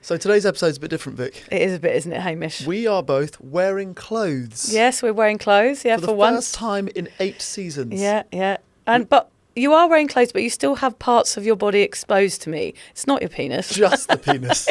So today's episode's a bit different, Vic. It is a bit, isn't it, Hamish? We are both wearing clothes. Yes, we're wearing clothes, for the once. first time in 8 seasons. Yeah. But you are wearing clothes, but you still have parts of your body exposed to me. It's not your penis. Just the penis.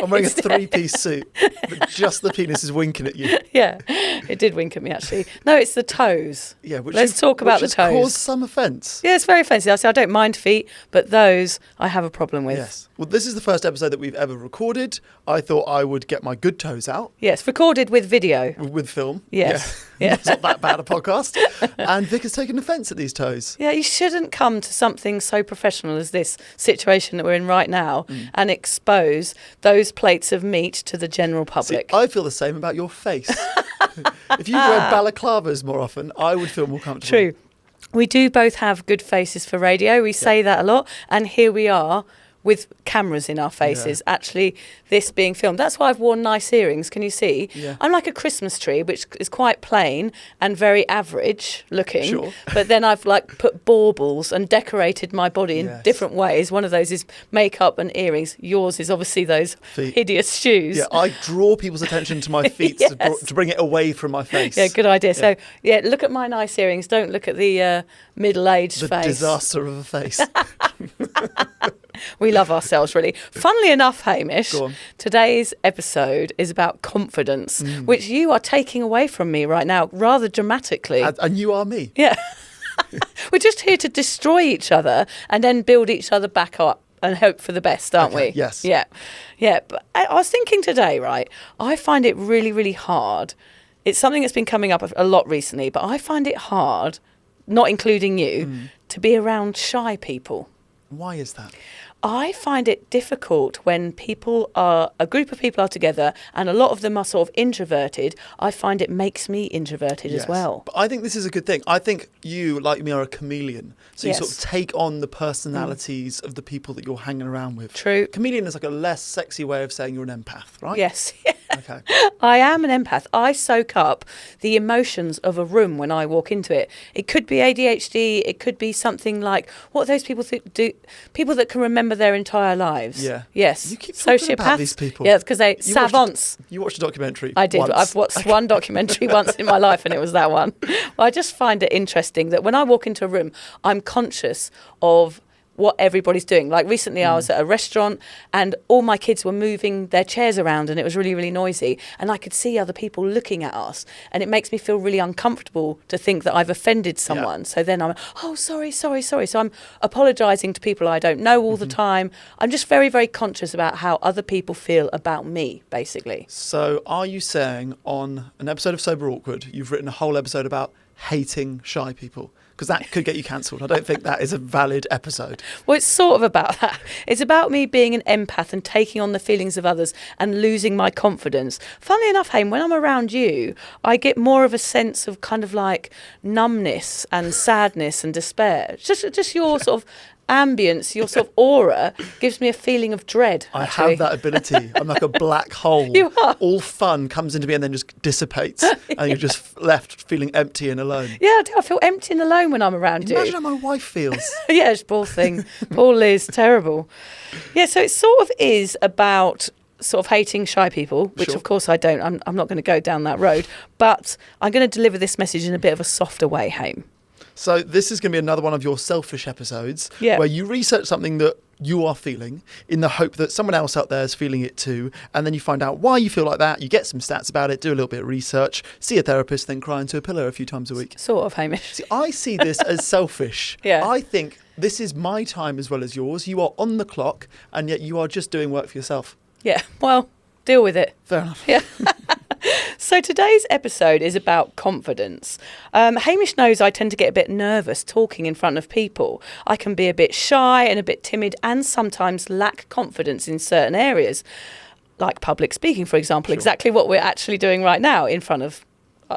I'm wearing a 3-piece suit, but just the penis is winking at you. Yeah, it did wink at me, actually. No, it's the toes. Yeah, Let's talk about the toes. Which has caused some offence. Yeah, it's very offensive. I don't mind feet, but those I have a problem with. Yes. Well, this is the first episode that we've ever recorded. I thought I would get my good toes out. Yes, recorded with video. With film. Yes. Yeah. It's not that bad a podcast. And Vic has taken offence at these toes. Yeah, you shouldn't come to something so professional as this situation that we're in right now and expose those plates of meat to the general public. See, I feel the same about your face. If you wear balaclavas more often, I would feel more comfortable. True. We do both have good faces for radio. We say that a lot. And here we are with cameras in our faces, actually this being filmed. That's why I've worn nice earrings, can you see? Yeah. I'm like a Christmas tree, which is quite plain and very average looking. Sure. But then I've like put baubles and decorated my body in different ways. One of those is makeup and earrings. Yours is obviously those hideous shoes. Yeah, I draw people's attention to my feet to bring it away from my face. Yeah, good idea. So, look at my nice earrings. Don't look at the middle-aged face. The disaster of a face. We love ourselves, really. Funnily enough, Hamish, today's episode is about confidence, which you are taking away from me right now, rather dramatically. And you are me. Yeah. We're just here to destroy each other and then build each other back up and hope for the best, aren't we? Yes. Yeah. But I was thinking today, right, I find it really, really hard. It's something that's been coming up a lot recently, but I find it hard, not including you, to be around shy people. Why is that? I find it difficult when a group of people are together and a lot of them are sort of introverted. I find it makes me introverted as well. But I think this is a good thing. I think you, like me, are a chameleon. So you sort of take on the personalities of the people that you're hanging around with. True. Chameleon is like a less sexy way of saying you're an empath, right? Yes. Okay. I am an empath. I soak up the emotions of a room when I walk into it. It could be ADHD. It could be something like, what do those people do? People that can remember their entire lives. Yeah. Yes. You keep talking about these people. Yeah, because they savants. You watched a documentary. I did. Once. I've watched one documentary once in my life, and it was that one. Well, I just find it interesting that when I walk into a room, I'm conscious of what everybody's doing. Like recently I was at a restaurant and all my kids were moving their chairs around and it was really, really noisy. And I could see other people looking at us. And it makes me feel really uncomfortable to think that I've offended someone. Yeah. So then I'm, sorry. So I'm apologising to people I don't know all the time. I'm just very, very conscious about how other people feel about me, basically. So are you saying on an episode of Sober Awkward, you've written a whole episode about hating shy people? Because that could get you cancelled. I don't think that is a valid episode. Well, it's sort of about that. It's about me being an empath and taking on the feelings of others and losing my confidence. Funnily enough, Haim, when I'm around you, I get more of a sense of kind of like numbness and sadness and despair. Just your sort of ambience, your sort of aura gives me a feeling of dread. Actually. I have that ability. I'm like a black hole. You are. All fun comes into me and then just dissipates. And you're just left feeling empty and alone. Yeah, I do. I feel empty and alone when I'm around you. Imagine how my wife feels. Yeah, poor thing. Poor Liz, terrible. Yeah, so it sort of is about sort of hating shy people, which of course I don't. I'm not going to go down that road. But I'm going to deliver this message in a bit of a softer way, Haim. So this is going to be another one of your selfish episodes where you research something that you are feeling in the hope that someone else out there is feeling it too. And then you find out why you feel like that. You get some stats about it, do a little bit of research, see a therapist, then cry into a pillow a few times a week. Sort of, Hamish. See, I see this as selfish. Yeah. I think this is my time as well as yours. You are on the clock and yet you are just doing work for yourself. Yeah, well, deal with it. Fair enough. Yeah. So today's episode is about confidence. Hamish knows I tend to get a bit nervous talking in front of people. I can be a bit shy and a bit timid and sometimes lack confidence in certain areas, like public speaking, for example, exactly what we're actually doing right now in front of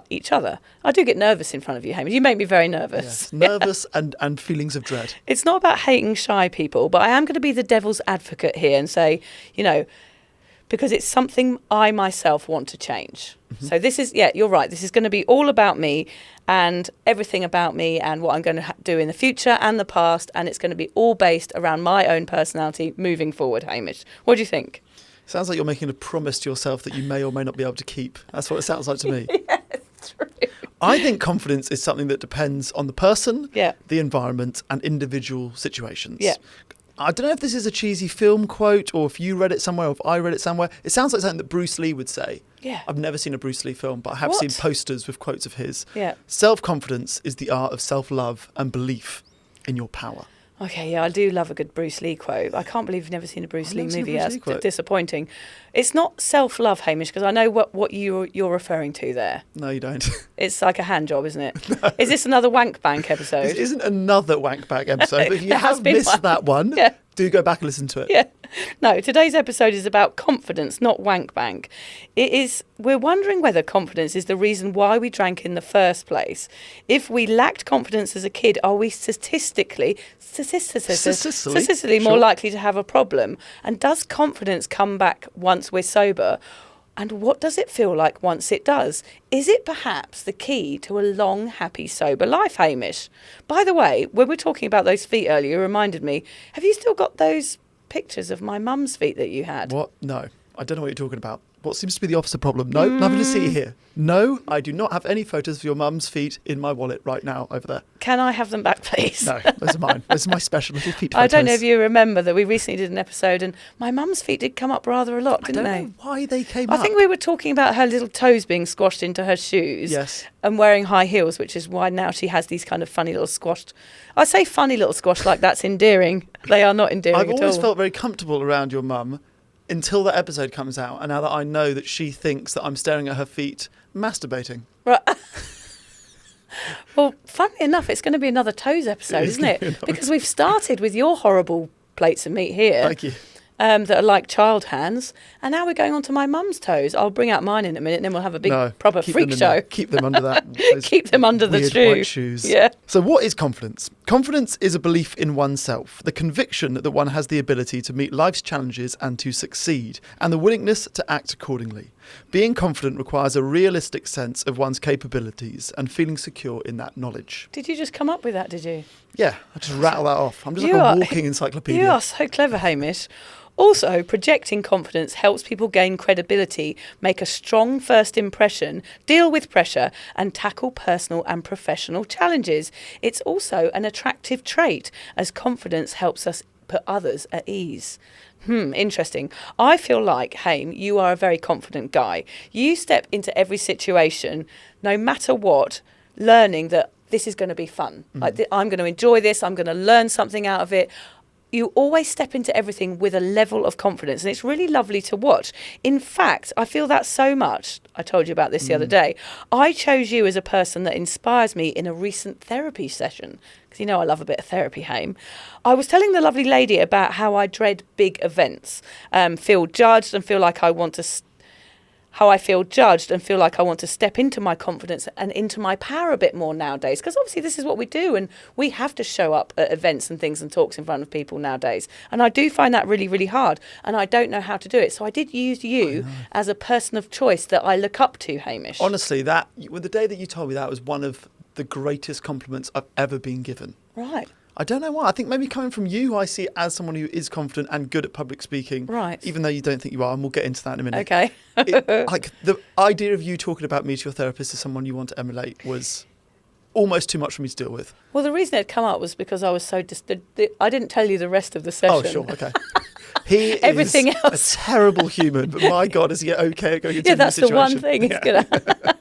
each other. I do get nervous in front of you, Hamish. You make me very nervous. Yes, nervous and feelings of dread. It's not about hating shy people, but I am going to be the devil's advocate here and say, because it's something I myself want to change. Mm-hmm. So this is, you're right. This is going to be all about me and everything about me and what I'm going to do in the future and the past. And it's going to be all based around my own personality moving forward, Hamish. What do you think? Sounds like you're making a promise to yourself that you may or may not be able to keep. That's what it sounds like to me. Yeah, it's true. I think confidence is something that depends on the person, Yeah. the environment, and individual situations. Yeah. I don't know if this is a cheesy film quote or if you read it somewhere or if I read it somewhere. It sounds like something that Bruce Lee would say. Yeah. I've never seen a Bruce Lee film, but I have What? seen posters with quotes of his. Yeah. Self-confidence is the art of self-love and belief in your power. Okay, yeah, I do love a good Bruce Lee quote. I can't believe you've never seen a Bruce I've Lee never seen a movie. Bruce That's Lee quote. disappointing. It's not self-love, Hamish, because I know what you're referring to there. No, you don't. It's like a hand job, isn't it? No. Is this another Wank Bank episode? This isn't another Wank Back episode, but if you It has have been missed one. that one, Yeah. do go back and listen to it. Yeah. No, today's episode is about confidence, not wank bank. We're wondering whether confidence is the reason why we drank in the first place. If we lacked confidence as a kid, are we statistically more Sure. likely to have a problem? And does confidence come back once we're sober? And what does it feel like once it does? Is it perhaps the key to a long, happy, sober life, Hamish? By the way, when we were talking about those feet earlier, you reminded me, have you still got those pictures of my mum's feet that you had? What? No. I don't know what you're talking about. What seems to be the opposite problem? No, nothing to see here. No, I do not have any photos of your mum's feet in my wallet right now over there. Can I have them back, please? No, those are mine. Those are my special little feet photos. I don't know if you remember that we recently did an episode and my mum's feet did come up rather a lot, didn't I they? don't know why they came up. I think we were talking about her little toes being squashed into her shoes. Yes. And wearing high heels, which is why now she has these kind of funny little squashed... I say funny little squash like that's endearing. They are not endearing I've at all. always felt very comfortable around your mum until that episode comes out, and now that I know that she thinks that I'm staring at her feet masturbating. Right. Well, funnily enough, it's going to be another toes episode, isn't it? Because we've started with your horrible plates of meat here. Thank you. That are like child hands, and now we're going on to my mum's toes. I'll bring out mine in a minute, and then we'll have a big proper keep freak them in show. there. Keep them under that. Keep them under the weird shoe. white shoes. Yeah. So what is confidence? Confidence is a belief in oneself, the conviction that one has the ability to meet life's challenges and to succeed, and the willingness to act accordingly. Being confident requires a realistic sense of one's capabilities and feeling secure in that knowledge. Did you just come up with that, did you? Yeah, I just rattle that off. I'm just like a walking encyclopedia. You are so clever, Hamish. Also, projecting confidence helps people gain credibility, make a strong first impression, deal with pressure, and tackle personal and professional challenges. It's also an attractive trait, as confidence helps us put others at ease. Interesting. I feel like, Haim, you are a very confident guy. You step into every situation, no matter what, learning that this is going to be fun. Like, I'm going to enjoy this. I'm going to learn something out of it. You always step into everything with a level of confidence, and it's really lovely to watch. In fact, I feel that so much. I told you about this the other day. I chose you as a person that inspires me in a recent therapy session, because you know I love a bit of therapy, Haim. I was telling the lovely lady about how I dread big events, feel judged and feel like I want to step into my confidence and into my power a bit more nowadays. Because obviously this is what we do, and we have to show up at events and things and talks in front of people nowadays. And I do find that really, really hard, and I don't know how to do it. So I did use you as a person of choice that I look up to, Hamish. Honestly, the day that you told me that was one of the greatest compliments I've ever been given. Right. I don't know why. I think maybe coming from you, I see it as someone who is confident and good at public speaking. Right. Even though you don't think you are, and we'll get into that in a minute. Okay. Like the idea of you talking about me to your therapist as someone you want to emulate was almost too much for me to deal with. Well, the reason it come up was because I was so I didn't tell you the rest of the session. Oh, sure, okay. He Everything is else. a terrible human, but my God, is he okay at going into Yeah, that's the the one situation? thing. It's gonna.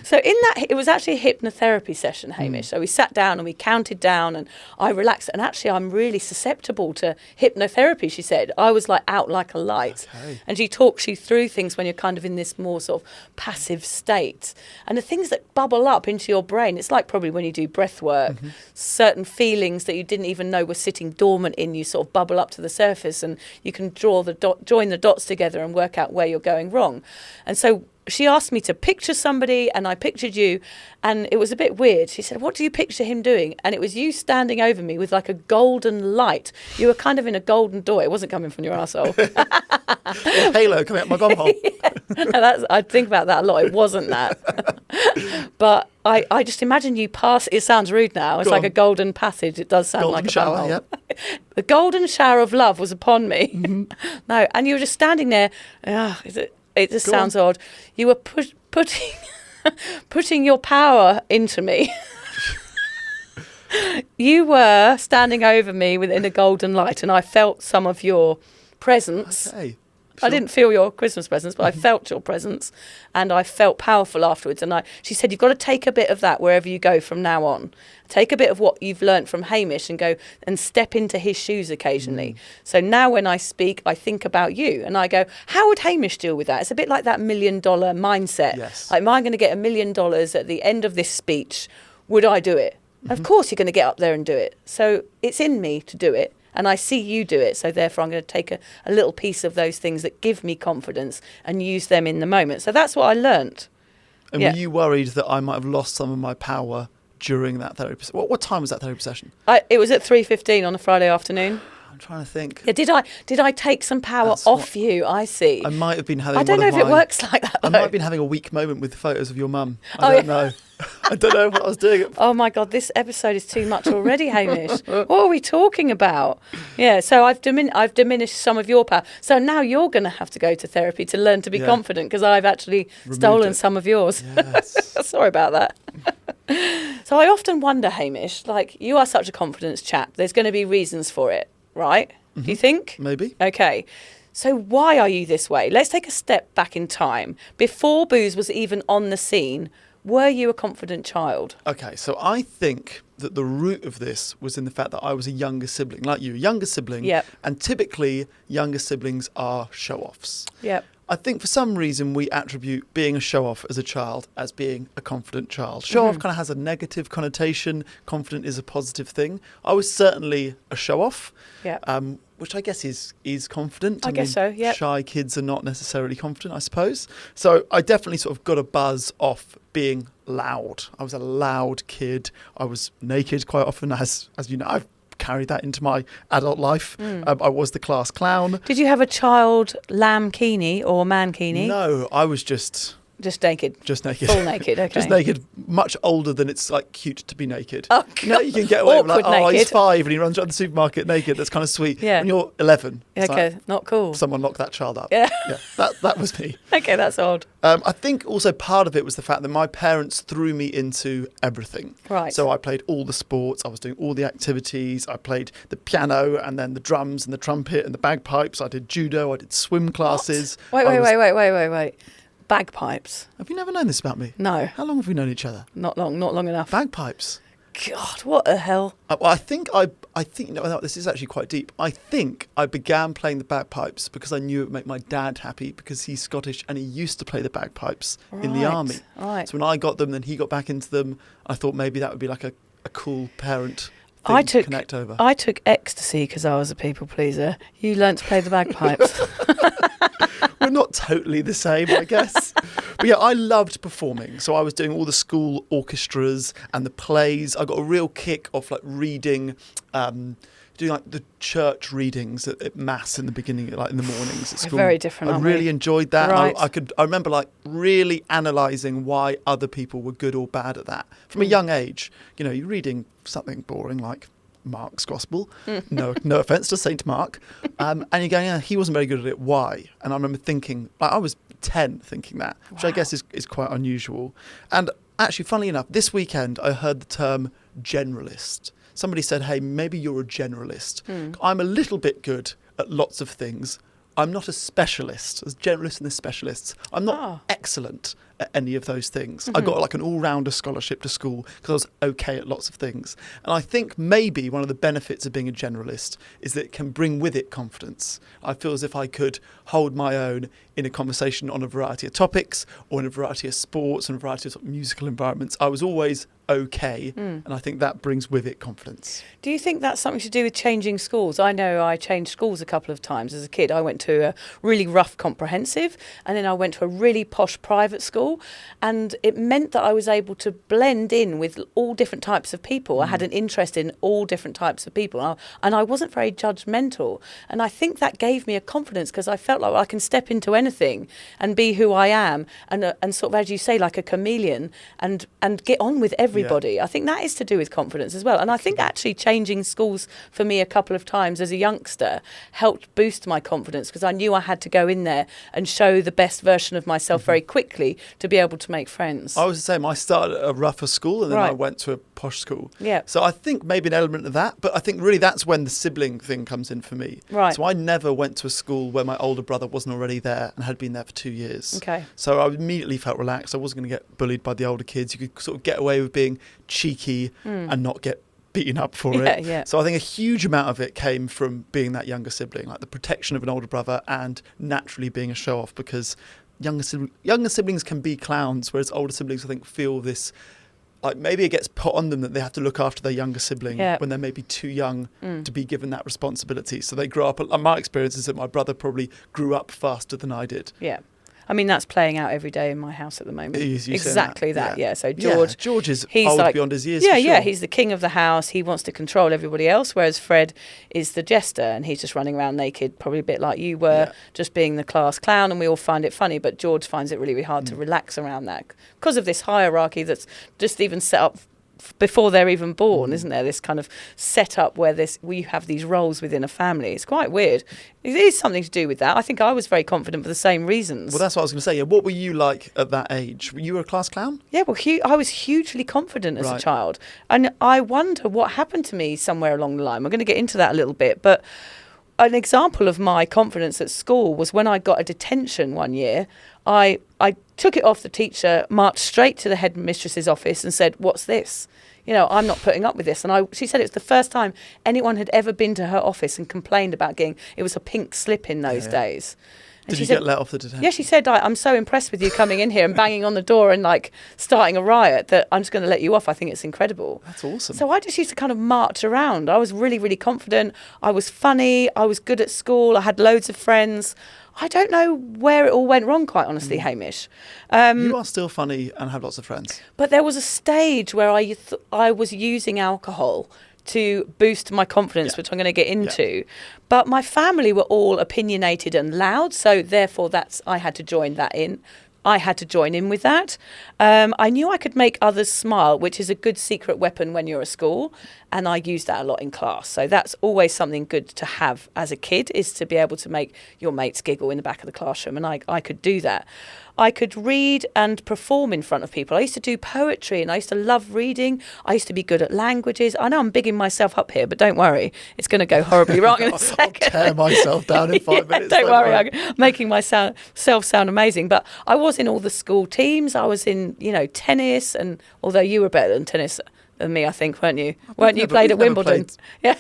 So in that, it was actually a hypnotherapy session, Hamish. So we sat down and we counted down, and I relaxed. And actually, I'm really susceptible to hypnotherapy, she said. I was like out like a light. Okay. And she talks you through things when you're kind of in this more sort of passive state. And the things that bubble up into your brain, it's like probably when you do breath work, certain feelings that you didn't even know were sitting dormant in you sort of bubble up to the surface, and you can join the dots together and work out where you're going wrong. And so she asked me to picture somebody, and I pictured you, and it was a bit weird. She said, "What do you picture him doing?" And it was you standing over me with like a golden light. You were kind of in a golden door. It wasn't coming from your arsehole. A halo coming out my bum hole. Yeah. I think about that a lot. It wasn't that. But I just imagine you pass. It sounds rude now. It's like a golden passage. It does sound like a shower. Yep. The golden shower of love was upon me. Mm-hmm. No, and you were just standing there. It just sounds odd. You were putting your power into me. You were standing over me within a golden light, and I felt some of your presence. Okay. Sure. I didn't feel your Christmas presence, but I felt your presence, and I felt powerful afterwards. And she said, you've got to take a bit of that wherever you go from now on. Take a bit of what you've learnt from Hamish and go and step into his shoes occasionally. So now when I speak, I think about you, and I go, how would Hamish deal with that? It's a bit like that $1 million mindset. Yes. Like, am I going to get $1 million at the end of this speech? Would I do it? Mm-hmm. Of course you're going to get up there and do it. So it's in me to do it. And I see you do it. So therefore I'm going to take a little piece of those things that give me confidence and use them in the moment. So that's what I learnt. And were you worried that I might have lost some of my power during that therapy session? What time was that therapy session? It was at 3:15 on a Friday afternoon. I'm trying to think. Yeah, did I take some power off you? I see. I might have been having. I don't know if it works like that. I might have been having a weak moment with the photos of your mum. I don't know. I don't know what I was doing. Oh my God, this episode is too much already, Hamish. What are we talking about? Yeah, so I've diminished some of your power. So now you're going to have to go to therapy to learn to be confident, because I've actually stolen some of yours. Yes. Sorry about that. So I often wonder, Hamish, like, you are such a confidence chap. There's going to be reasons for it, right? Mm-hmm. Do you think? Maybe. Okay. So why are you this way? Let's take a step back in time. Before booze was even on the scene, were you a confident child? Okay, so I think that the root of this was in the fact that I was a younger sibling, like you, a younger sibling. Yep. And typically, younger siblings are show-offs. Yep. I think for some reason we attribute being a show-off as a child as being a confident child. Show-off kind of has a negative connotation. Confident is a positive thing. I was certainly a show-off, which I guess is confident. I guess so, yeah. Shy kids are not necessarily confident, I suppose. So I definitely sort of got a buzz off being loud. I was a loud kid. I was naked quite often, as you know. I've carried that into my adult life. I was the class clown. Did you have a child lambkini or mankini? No, I was just naked. Just naked. Full naked, okay. Just naked, much older than it's like cute to be naked. Oh, God. You know, you can get away with like, naked. He's 5 and he runs around the supermarket naked. That's kind of sweet. Yeah. When you're 11. Okay, like, not cool. Someone locked that child up. Yeah. That was me. Okay, that's odd. I think also part of it was the fact that my parents threw me into everything. Right. So I played all the sports. I was doing all the activities. I played the piano and then the drums and the trumpet and the bagpipes. I did judo. I did swim classes. What? Wait. Bagpipes. Have you never known this about me? No. How long have we known each other? Not long enough. Bagpipes. God, what the hell? Well, I think no, this is actually quite deep. I think I began playing the bagpipes because I knew it would make my dad happy, because he's Scottish and he used to play the bagpipes in the army. Right. So when I got them, then he got back into them. I thought maybe that would be like a cool parent thing to connect over. I took ecstasy because I was a people pleaser. You learnt to play the bagpipes. We're not totally the same, I guess. But yeah, I loved performing. So I was doing all the school orchestras and the plays. I got a real kick off like reading, doing like the church readings at mass in the beginning, like in the mornings at school. We're very different, I really enjoyed that. Right. I remember like really analysing why other people were good or bad at that. From a young age, you know, you're reading something boring like Mark's Gospel. No offence to Saint Mark. And you're going, yeah, he wasn't very good at it. Why? And I remember thinking, like, I was 10 thinking that, which I guess is quite unusual. And actually, funnily enough, this weekend I heard the term generalist. Somebody said, hey, maybe you're a generalist. I'm a little bit good at lots of things. I'm not a specialist. There's generalists and there's specialists. I'm not excellent at any of those things. I got like an all-rounder scholarship to school because I was okay at lots of things. And I think maybe one of the benefits of being a generalist is that it can bring with it confidence. I feel as if I could hold my own in a conversation on a variety of topics or in a variety of sports and a variety of, sort of musical environments. I was always okay. And I think that brings with it confidence. Do you think that's something to do with changing schools? I know I changed schools a couple of times as a kid. I went to a really rough comprehensive, and then I went to a really posh private school, and it meant that I was able to blend in with all different types of people. I had an interest in all different types of people, and I wasn't very judgmental. And I think that gave me a confidence, because I felt like I can step into anything and be who I am, and sort of, as you say, like a chameleon, and get on with everybody. I think that is to do with confidence as well. And I think actually changing schools for me a couple of times as a youngster helped boost my confidence, because I knew I had to go in there and show the best version of myself very quickly to be able to make friends. I was the same. I started at a rougher school, and then I went to a posh school. Yeah. So I think maybe an element of that, but I think really that's when the sibling thing comes in for me. Right. So I never went to a school where my older brother wasn't already there and had been there for 2 years. Okay. So I immediately felt relaxed. I wasn't going to get bullied by the older kids. You could sort of get away with being cheeky and not get beaten up for it. Yeah. So I think a huge amount of it came from being that younger sibling, like the protection of an older brother and naturally being a show-off, because younger siblings can be clowns, whereas older siblings, I think, feel this, like maybe it gets put on them that they have to look after their younger sibling when they're maybe too young to be given that responsibility. So they grow up, my experience is that my brother probably grew up faster than I did. Yeah. I mean, that's playing out every day in my house at the moment. Exactly that. Yeah. So George is he's old like, beyond his years. Yeah, for sure. yeah. He's the king of the house. He wants to control everybody else, whereas Fred is the jester, and he's just running around naked, probably a bit like you were, just being the class clown. And we all find it funny, but George finds it really, really hard to relax around that because of this hierarchy that's just even set up before they're even born, isn't there? This kind of setup where we have these roles within a family. It's quite weird. It is something to do with that. I think I was very confident for the same reasons. Well, that's what I was going to say. Yeah, what were you like at that age? Were you a class clown? Yeah, well, I was hugely confident as a child. And I wonder what happened to me somewhere along the line. We're going to get into that a little bit. But an example of my confidence at school was when I got a detention one year. I took it off the teacher, marched straight to the headmistress's office and said, "What's this? You know, I'm not putting up with this." And she said it was the first time anyone had ever been to her office and complained about it was a pink slip in those days. And Did you get let off the detention? Yeah, she said, "I'm so impressed with you coming in here and banging on the door and like starting a riot that I'm just going to let you off. I think it's incredible." That's awesome. So I just used to kind of march around. I was really, really confident. I was funny. I was good at school. I had loads of friends. I don't know where it all went wrong, quite honestly, Hamish. You are still funny and have lots of friends. But there was a stage where I was using alcohol to boost my confidence, which I'm going to get into. Yeah. But my family were all opinionated and loud, so therefore I had to join that in. I had to join in with that. I knew I could make others smile, which is a good secret weapon when you're at school, and I used that a lot in class. So that's always something good to have as a kid, is to be able to make your mates giggle in the back of the classroom, and I could do that. I could read and perform in front of people. I used to do poetry, and I used to love reading. I used to be good at languages. I know I'm bigging myself up here, but don't worry. It's going to go horribly wrong in a second. I'll tear myself down in 5 minutes. Don't worry. I'm making myself sound amazing. But I was in all the school teams. I was in, tennis. And although you were better than tennis than me, I think, weren't you? Weren't you played at Wimbledon? Yeah.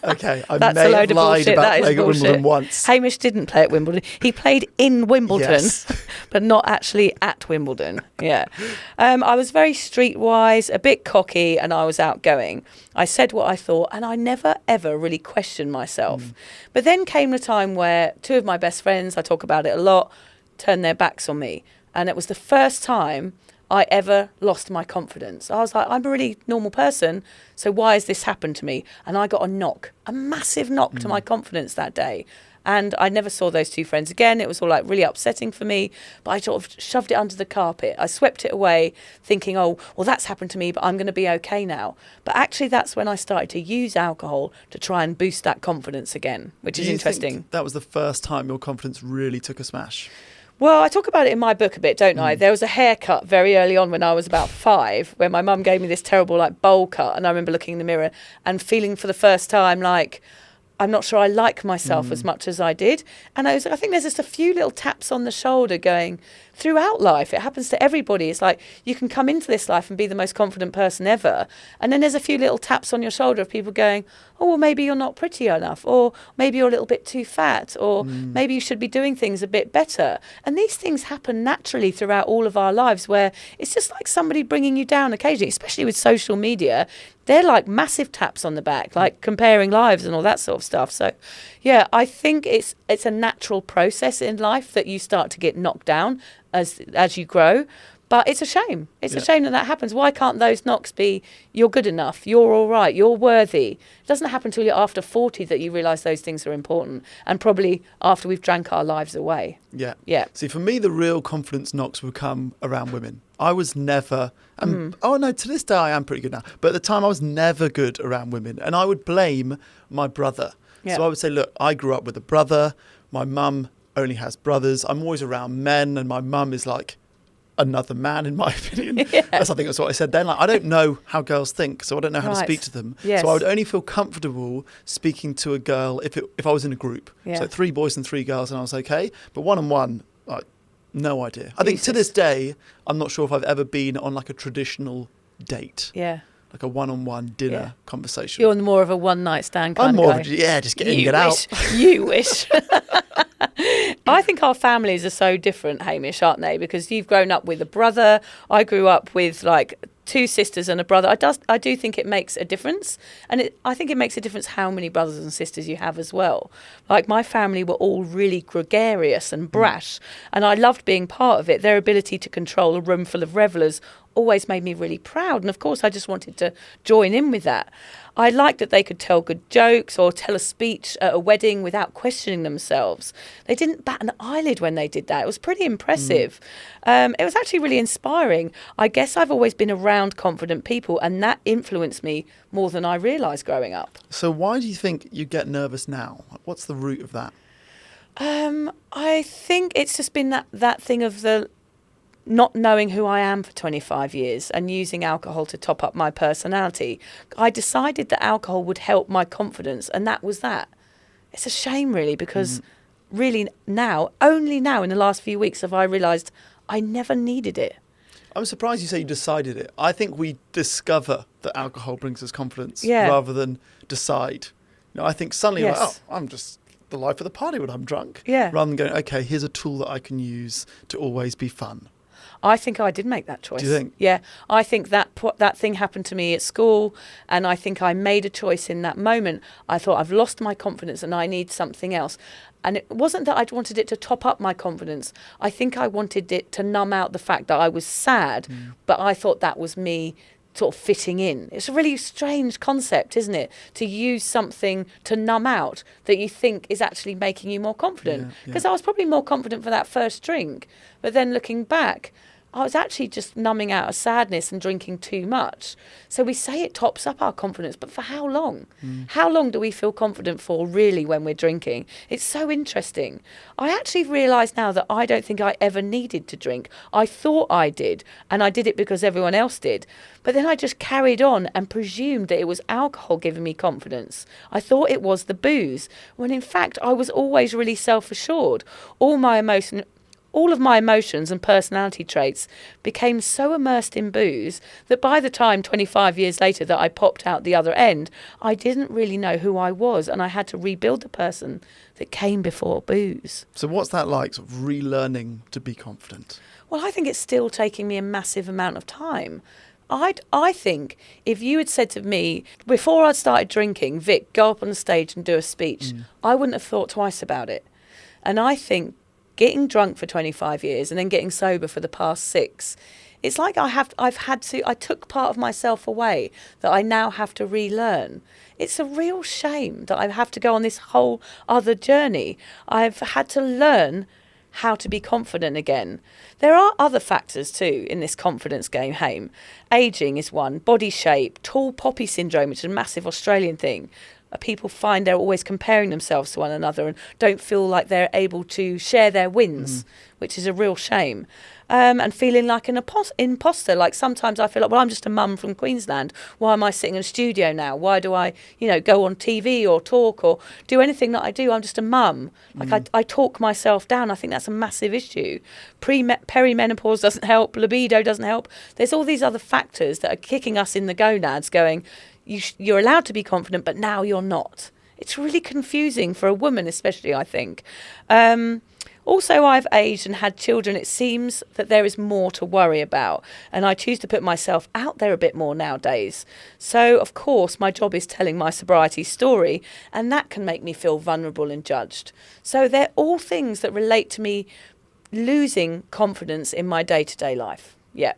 Okay, I That's may a load have of lied bullshit. about That is playing at bullshit. Wimbledon once. Hamish didn't play at Wimbledon. He played in Wimbledon, but not actually at Wimbledon. Yeah. I was very streetwise, a bit cocky, and I was outgoing. I said what I thought, and I never, ever really questioned myself. But then came a time where two of my best friends, I talk about it a lot, turned their backs on me. And it was the first time I ever lost my confidence. I was like, I'm a really normal person, so why has this happened to me? And I got a massive knock to my confidence that day. And I never saw those two friends again. It was all like really upsetting for me, but I sort of shoved it under the carpet. I swept it away thinking, oh, well, that's happened to me, but I'm going to be okay now. But actually, that's when I started to use alcohol to try and boost that confidence again, which is interesting. Think that was the first time your confidence really took a smash? Well, I talk about it in my book a bit, don't I? There was a haircut very early on when I was about 5, where my mum gave me this terrible bowl cut, and I remember looking in the mirror and feeling for the first time like, I'm not sure I like myself as much as I did. And I think there's just a few little taps on the shoulder going throughout life. It happens to everybody. It's like you can come into this life and be the most confident person ever. And then there's a few little taps on your shoulder of people going, oh, well, maybe you're not pretty enough, or maybe you're a little bit too fat, or maybe you should be doing things a bit better. And these things happen naturally throughout all of our lives, where it's just like somebody bringing you down occasionally, especially with social media. They're like massive taps on the back, like comparing lives and all that sort of stuff. So, yeah, I think it's a natural process in life that you start to get knocked down as you grow. But it's a shame. It's a shame that happens. Why can't those knocks be, you're good enough, you're all right, you're worthy? It doesn't happen until you're after 40 that you realise those things are important, and probably after we've drank our lives away. Yeah. Yeah. See, for me, the real confidence knocks would come around women. I was never, oh no, to this day I am pretty good now. But at the time I was never good around women. And I would blame my brother. Yeah. So I would say, look, I grew up with a brother. My mum only has brothers. I'm always around men, and my mum is like another man, in my opinion. I think that's what I said then. Like, I don't know how girls think, so I don't know how to speak to them. Yes. So I would only feel comfortable speaking to a girl if I was in a group. Yeah. So 3 boys and 3 girls, and I was okay. But one-on-one, like, no idea. I think to this day, I'm not sure if I've ever been on like a traditional date. Yeah. Like a one-on-one dinner conversation. You're more of a one-night stand kind of guy. I'm more of just get in, get out. You wish. I think our families are so different, Hamish, aren't they? Because you've grown up with a brother. I grew up with like 2 sisters and a brother. I do think it makes a difference. And I think it makes a difference how many brothers and sisters you have as well. Like, my family were all really gregarious and brash, and I loved being part of it. Their ability to control a room full of revellers always made me really proud. And of course, I just wanted to join in with that. I liked that they could tell good jokes or tell a speech at a wedding without questioning themselves. They didn't bat an eyelid when they did that. It was pretty impressive. It was actually really inspiring. I guess I've always been around confident people, and that influenced me more than I realised growing up. So why do you think you get nervous now? What's the root of that? I think it's just been that thing of the not knowing who I am for 25 years and using alcohol to top up my personality. I decided that alcohol would help my confidence, and that was that. It's a shame, really, because really only now in the last few weeks have I realised I never needed it. I'm surprised you say you decided it. I think we discover that alcohol brings us confidence rather than decide. You know, I think suddenly like, oh, I'm just the life of the party when I'm drunk. Yeah. Rather than going, okay, here's a tool that I can use to always be fun. I think I did make that choice. Do you think? Yeah, I think that thing happened to me at school, and I think I made a choice in that moment. I thought, I've lost my confidence and I need something else. And it wasn't that I wanted it to top up my confidence. I think I wanted it to numb out the fact that I was sad, but I thought that was me sort of fitting in. It's a really strange concept, isn't it? To use something to numb out that you think is actually making you more confident. Because I was probably more confident for that first drink, but then looking back, I was actually just numbing out a sadness and drinking too much. So we say it tops up our confidence, but for how long? How long do we feel confident for, really, when we're drinking? It's so interesting. I actually realise now that I don't think I ever needed to drink. I thought I did, and I did it because everyone else did. But then I just carried on and presumed that it was alcohol giving me confidence. I thought it was the booze, when in fact I was always really self-assured. All of my emotions and personality traits became so immersed in booze that by the time 25 years later that I popped out the other end, I didn't really know who I was, and I had to rebuild the person that came before booze. So what's that like, sort of relearning to be confident? Well, I think it's still taking me a massive amount of time. I think if you had said to me, before I'd started drinking, Vic, go up on the stage and do a speech, I wouldn't have thought twice about it. And I think getting drunk for 25 years and then getting sober for the past 6, it's like I took part of myself away that I now have to relearn. It's a real shame that I have to go on this whole other journey. I've had to learn how to be confident again. There are other factors too in this confidence game, Haim. Ageing is one, body shape, tall poppy syndrome, which is a massive Australian thing. People find they're always comparing themselves to one another and don't feel like they're able to share their wins, which is a real shame. And feeling like an imposter. Like sometimes I feel like, well, I'm just a mum from Queensland. Why am I sitting in a studio now? Why do I, go on TV or talk or do anything that I do? I'm just a mum. Like I talk myself down. I think that's a massive issue. Perimenopause doesn't help. Libido doesn't help. There's all these other factors that are kicking us in the gonads going, you're allowed to be confident, but now you're not. It's really confusing for a woman, especially, I think. Also, I've aged and had children. It seems that there is more to worry about, and I choose to put myself out there a bit more nowadays. So, of course, my job is telling my sobriety story, and that can make me feel vulnerable and judged. So they're all things that relate to me losing confidence in my day-to-day life. Yeah.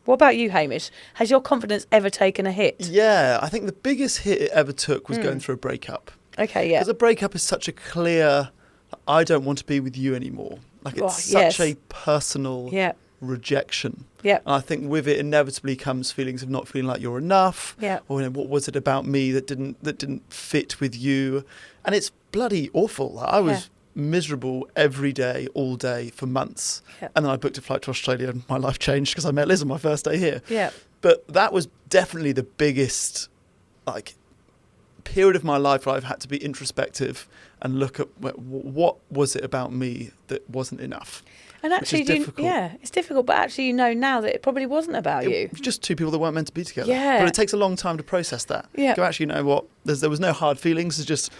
What about you, Hamish? Has your confidence ever taken a hit? Yeah, I think the biggest hit it ever took was going through a breakup. Okay, yeah. Because a breakup is such a clear, I don't want to be with you anymore. Like it's such a personal rejection. Yeah. And I think with it inevitably comes feelings of not feeling like you're enough. Yeah. Or what was it about me that didn't fit with you? And it's bloody awful. Like, I was miserable every day, all day for months. Yeah. And then I booked a flight to Australia and my life changed because I met Liz on my first day here. Yeah. But that was definitely the biggest period of my life where I've had to be introspective and look at what was it about me that wasn't enough. And actually, it's difficult, but actually you know now that it probably wasn't about you. It was just two people that weren't meant to be together. Yeah. But it takes a long time to process that. Yeah. Go, actually, you know what? There was no hard feelings. It's just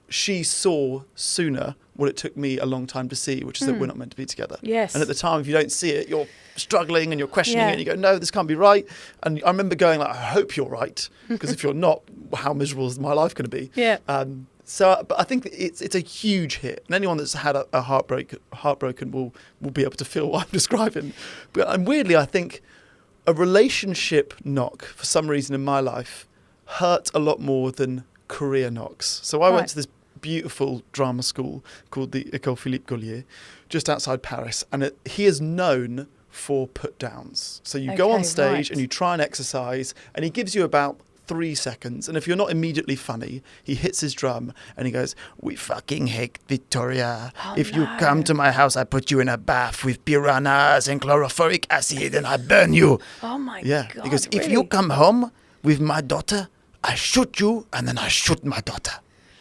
she saw sooner what it took me a long time to see, which is that we're not meant to be together. Yes. And at the time, if you don't see it, you're struggling and you're questioning it and you go, no, this can't be right. And I remember going like, I hope you're right, because if you're not, how miserable is my life going to be? Yeah. But I think it's a huge hit, and anyone that's had a heartbroken will be able to feel what I'm describing. And weirdly, I think a relationship knock for some reason in my life hurt a lot more than career knocks. So I went to this beautiful drama school called the École Philippe Gaulier, just outside Paris, and he is known for put downs. So you go on stage and you try and exercise, and he gives you about 3 seconds, and if you're not immediately funny, he hits his drum and he goes, "We fucking hate Victoria. If you come to my house, I put you in a bath with piranhas and chlorophoric acid and I burn you." Oh my God. He goes, really? "If you come home with my daughter, I shoot you and then I shoot my daughter."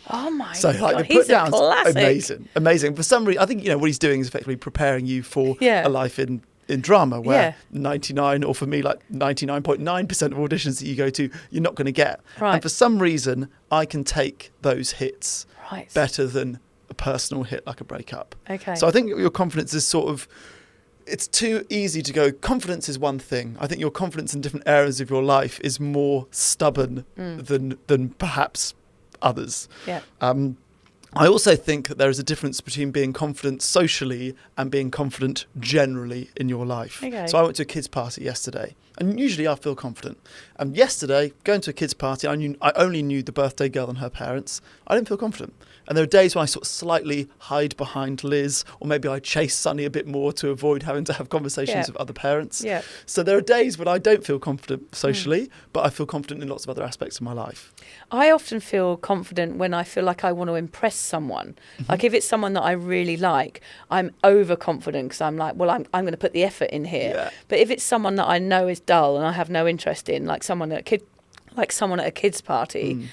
Oh my God. So like the put He's downs, a classic. amazing. For some reason, I think what he's doing is effectively preparing you for a life in drama, where 99, or for me, like 99.9% of auditions that you go to, you're not going to get. Right. And for some reason, I can take those hits better than a personal hit like a breakup. Okay. So I think your confidence is it's too easy to go, confidence is one thing. I think your confidence in different areas of your life is more stubborn than perhaps others. Yeah. I also think that there is a difference between being confident socially and being confident generally in your life. Okay. So I went to a kids' party yesterday, and usually I feel confident. And yesterday, going to a kids' party, I only knew the birthday girl and her parents. I didn't feel confident. And there are days when I sort of slightly hide behind Liz, or maybe I chase Sunny a bit more to avoid having to have conversations with other parents. Yeah. So there are days when I don't feel confident socially, but I feel confident in lots of other aspects of my life. I often feel confident when I feel like I want to impress someone. Mm-hmm. Like if it's someone that I really like, I'm overconfident because I'm like, well, I'm going to put the effort in here. Yeah. But if it's someone that I know is dull and I have no interest in, like someone at a kids' party,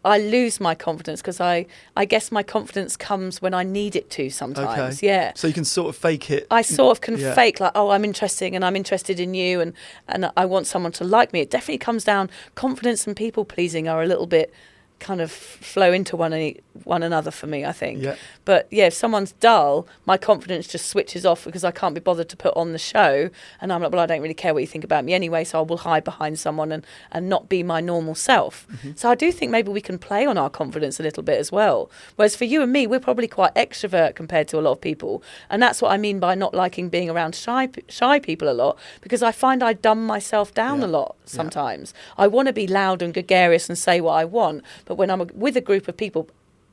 I lose my confidence because I guess my confidence comes when I need it to sometimes. Okay. Yeah. So you can sort of fake it. I sort of can fake like, oh, I'm interesting and I'm interested in you and I want someone to like me. It definitely comes down, confidence and people pleasing are a little bit kind of flow into one another for me, I think. Yeah. But yeah, if someone's dull, my confidence just switches off because I can't be bothered to put on the show. And I'm like, well, I don't really care what you think about me anyway, so I will hide behind someone and not be my normal self. Mm-hmm. So I do think maybe we can play on our confidence a little bit as well. Whereas for you and me, we're probably quite extrovert compared to a lot of people. And that's what I mean by not liking being around shy people a lot, because I find I dumb myself down a lot sometimes. I want to be loud and gregarious and say what I want, but when I'm with a group of people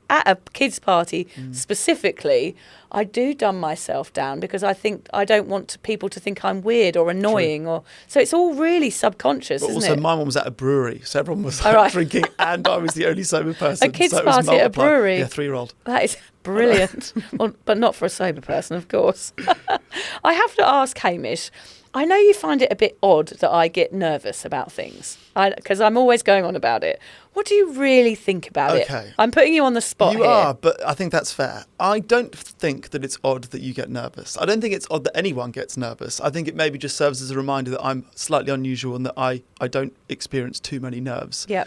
at a kids' party specifically, I do dumb myself down because I think I don't want people to think I'm weird or annoying. So it's all really subconscious, isn't it? Also, my mum was at a brewery, so everyone was drinking, and I was the only sober person. A kids' party at a brewery? Yeah, 3-year-old. That is brilliant. Well, but not for a sober person, of course. I have to ask, Hamish, I know you find it a bit odd that I get nervous about things because I'm always going on about it. What do you really think about it? I'm putting you on the spot here. You are, but I think that's fair. I don't think that it's odd that you get nervous. I don't think it's odd that anyone gets nervous. I think it maybe just serves as a reminder that I'm slightly unusual and that I don't experience too many nerves. Yeah.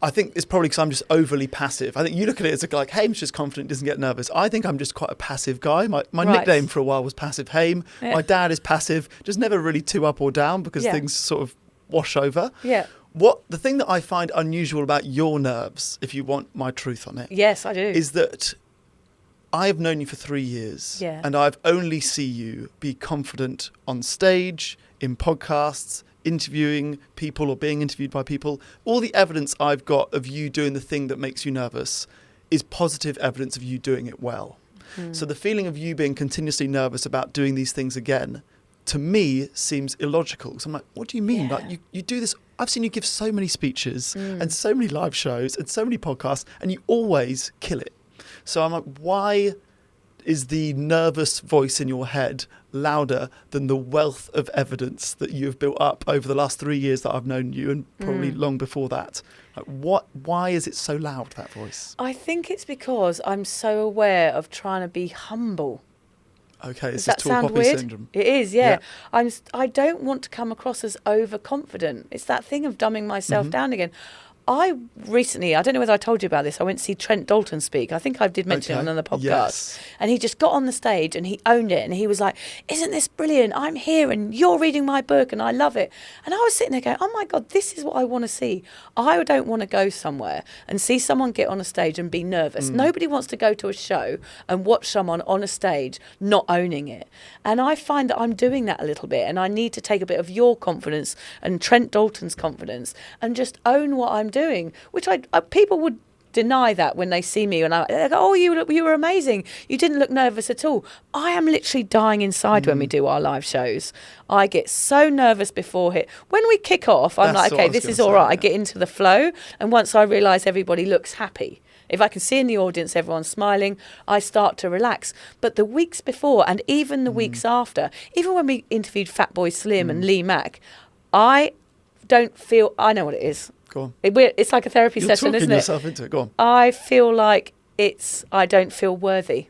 I think it's probably because I'm just overly passive. I think you look at it as like, Haim's just confident, doesn't get nervous. I think I'm just quite a passive guy. My nickname for a while was Passive Haim. Yeah. My dad is passive, just never really too up or down because things sort of wash over. Yeah. The thing that I find unusual about your nerves, if you want my truth on it. Yes, I do. Is that I have known you for 3 years. Yeah. And I've only seen you be confident on stage, in podcasts, interviewing people or being interviewed by people. All the evidence I've got of you doing the thing that makes you nervous is positive evidence of you doing it well. So the feeling of you being continuously nervous about doing these things again, to me, seems illogical. So I'm like, what do you mean? Like you do this. I've seen you give so many speeches and so many live shows and so many podcasts, and you always kill it. So I'm like, why is the nervous voice in your head louder than the wealth of evidence that you've built up over the last 3 years that I've known you, and probably long before that? Like, why is it so loud, that voice? I think it's because I'm so aware of trying to be humble. Okay, Does this that is tall sound poppy weird? syndrome. It is, yeah. I don't want to come across as overconfident. It's that thing of dumbing myself down again. I recently, I don't know whether I told you about this, I went to see Trent Dalton speak. I think I did mention it on the podcast. Yes. And he just got on the stage and he owned it. And he was like, isn't this brilliant? I'm here and you're reading my book and I love it. And I was sitting there going, oh my God, this is what I want to see. I don't want to go somewhere and see someone get on a stage and be nervous. Nobody wants to go to a show and watch someone on a stage not owning it. And I find that I'm doing that a little bit, and I need to take a bit of your confidence and Trent Dalton's confidence and just own what I'm doing, which I people would deny that when they see me and they go, oh, you were amazing, you didn't look nervous at all. I am literally dying inside when we do our live shows. I get so nervous before it. When we kick off, I'm like, okay, this is all right. I get into the flow, and once I realise everybody looks happy, if I can see in the audience everyone's smiling, I start to relax. But the weeks before and even the weeks after, even when we interviewed Fatboy Slim and Lee Mack, I don't feel, I know what it is. Go on. It's like a therapy session, isn't it? You're talking yourself into it. Go on. I feel like I don't feel worthy.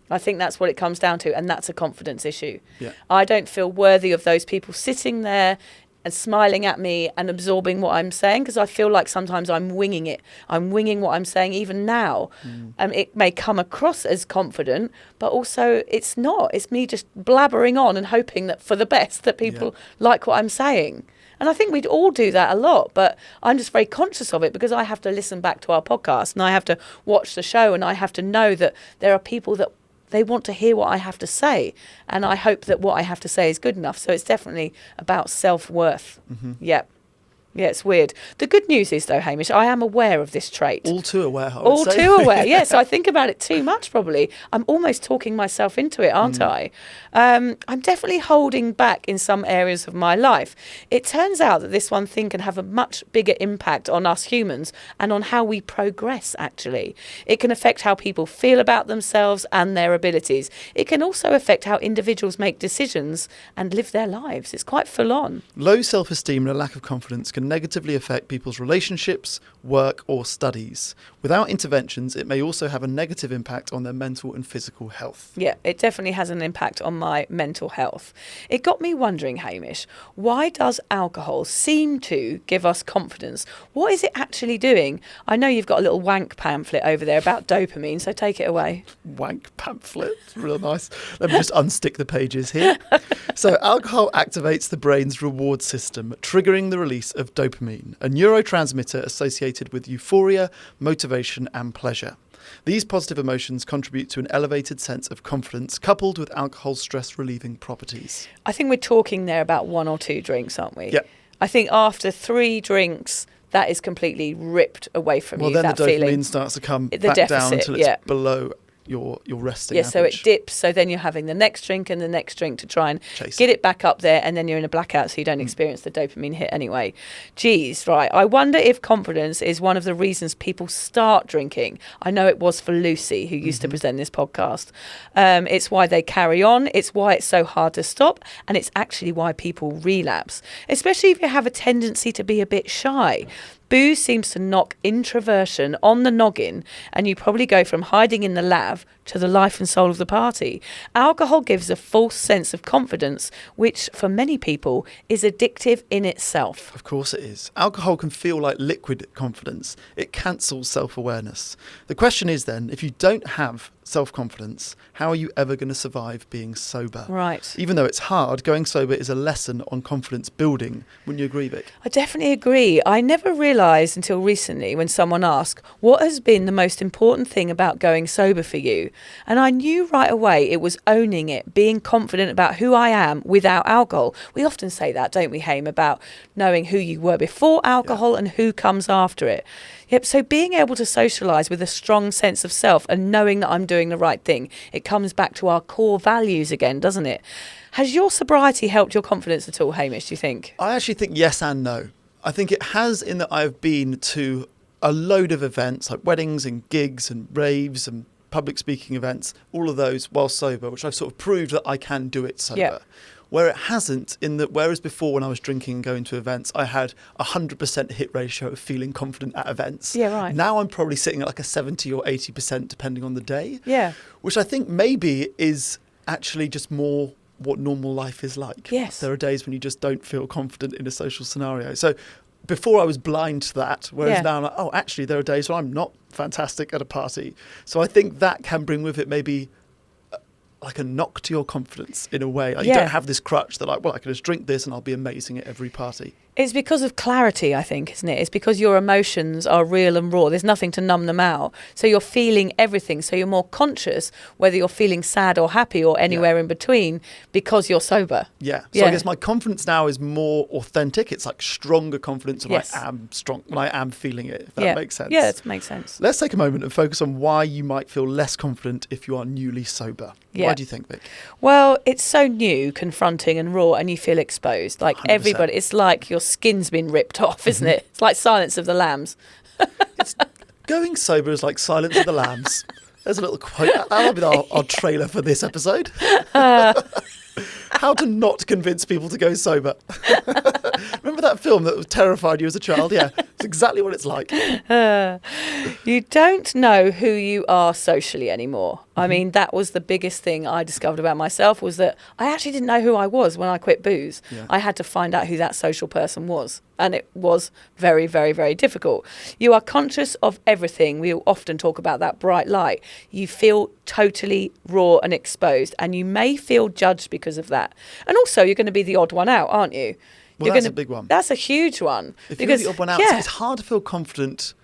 I think that's what it comes down to, and that's a confidence issue. Yeah. I don't feel worthy of those people sitting there and smiling at me and absorbing what I'm saying, because I feel like sometimes I'm winging it. I'm winging what I'm saying even now. It may come across as confident, but also it's not. It's me just blabbering on and hoping that for the best that people like what I'm saying. And I think we'd all do that a lot, but I'm just very conscious of it because I have to listen back to our podcast and I have to watch the show, and I have to know that there are people that they want to hear what I have to say. And I hope that what I have to say is good enough. So it's definitely about self-worth. Yep. Yeah, it's weird. The good news is, though, Hamish, I am aware of this trait. All too aware, I would All say. too aware, yeah. So I think about it too much, probably. I'm almost talking myself into it, aren't I? I'm definitely holding back in some areas of my life. It turns out that this one thing can have a much bigger impact on us humans and on how we progress, actually. It can affect how people feel about themselves and their abilities. It can also affect how individuals make decisions and live their lives. It's quite full on. Low self-esteem and a lack of confidence can negatively affect people's relationships, work or studies. Without interventions, it may also have a negative impact on their mental and physical health. Yeah, it definitely has an impact on my mental health. It got me wondering, Hamish, why does alcohol seem to give us confidence? What is it actually doing? I know you've got a little wank pamphlet over there about dopamine, so take it away. Wank pamphlet? Real nice. Let me just unstick the pages here. So alcohol activates the brain's reward system, triggering the release of dopamine, a neurotransmitter associated with euphoria, motivation and pleasure. These positive emotions contribute to an elevated sense of confidence, coupled with alcohol's stress-relieving properties. I think we're talking there about 1 or 2 drinks, aren't we? Yeah. I think after 3 drinks, that is completely ripped away from you, Well, then that the dopamine feeling. starts to come The back deficit, down until it's below your resting average. So it dips, so then you're having the next drink and the next drink to try and get it back up there, and then you're in a blackout so you don't experience the dopamine hit anyway. Geez, right. I wonder if confidence is one of the reasons people start drinking. I know it was for Lucy, who used to present this podcast. It's why they carry on. It's why it's so hard to stop. And it's actually why people relapse, especially if you have a tendency to be a bit shy. Booze seems to knock introversion on the noggin, and you probably go from hiding in the lav to the life and soul of the party. Alcohol gives a false sense of confidence, which for many people is addictive in itself. Of course it is. Alcohol can feel like liquid confidence. It cancels self-awareness. The question is then, if you don't have self-confidence, how are you ever going to survive being sober? Right. Even though it's hard, going sober is a lesson on confidence building. Wouldn't you agree, Vic? I definitely agree. I never realised until recently when someone asked, what has been the most important thing about going sober for you? And I knew right away it was owning it, being confident about who I am without alcohol. We often say that, don't we, Haim, about knowing who you were before alcohol and who comes after it. Yep, so being able to socialise with a strong sense of self and knowing that I'm doing the right thing, it comes back to our core values again, doesn't it? Has your sobriety helped your confidence at all, Hamish, do you think? I actually think yes and no. I think it has, in that I've been to a load of events, like weddings and gigs and raves and public speaking events, all of those while sober, which I've sort of proved that I can do it sober. Yeah. Where it hasn't, in that whereas before when I was drinking and going to events, I had 100% hit ratio of feeling confident at events. Yeah, right. Now I'm probably sitting at like a 70 or 80% depending on the day. Yeah. Which I think maybe is actually just more what normal life is like. Yes. There are days when you just don't feel confident in a social scenario. So before I was blind to that, whereas now I'm like, oh, actually there are days when I'm not fantastic at a party. So I think that can bring with it maybe like a knock to your confidence in a way. Like you don't have this crutch that like, well, I can just drink this and I'll be amazing at every party. It's because of clarity, I think, isn't it? It's because your emotions are real and raw. There's nothing to numb them out. So you're feeling everything. So you're more conscious whether you're feeling sad or happy or anywhere in between because you're sober. Yeah. So I guess my confidence now is more authentic. It's like stronger confidence when I am strong, when I am feeling it, if that makes sense. Yeah, that makes sense. Let's take a moment and focus on why you might feel less confident if you are newly sober. Yeah. Why do you think, Vic? Well, it's so new, confronting and raw, and you feel exposed. Like 100%. everybody, it's like your skin's been ripped off, isn't it? It's like Silence of the Lambs. It's, going sober is like Silence of the Lambs. There's a little quote. That'll be our trailer for this episode. How to not convince people to go sober. Remember that film that terrified you as a child? Yeah, it's exactly what it's like. You don't know who you are socially anymore. I mean, that was the biggest thing I discovered about myself, was that I actually didn't know who I was when I quit booze. Yeah. I had to find out who that social person was. And it was very, very, very difficult. You are conscious of everything. We often talk about that bright light. You feel totally raw and exposed, and you may feel judged because of that. And also, you're going to be the odd one out, aren't you? Well, that's a big one. That's a huge one. If you're the odd one out, it's hard to feel confident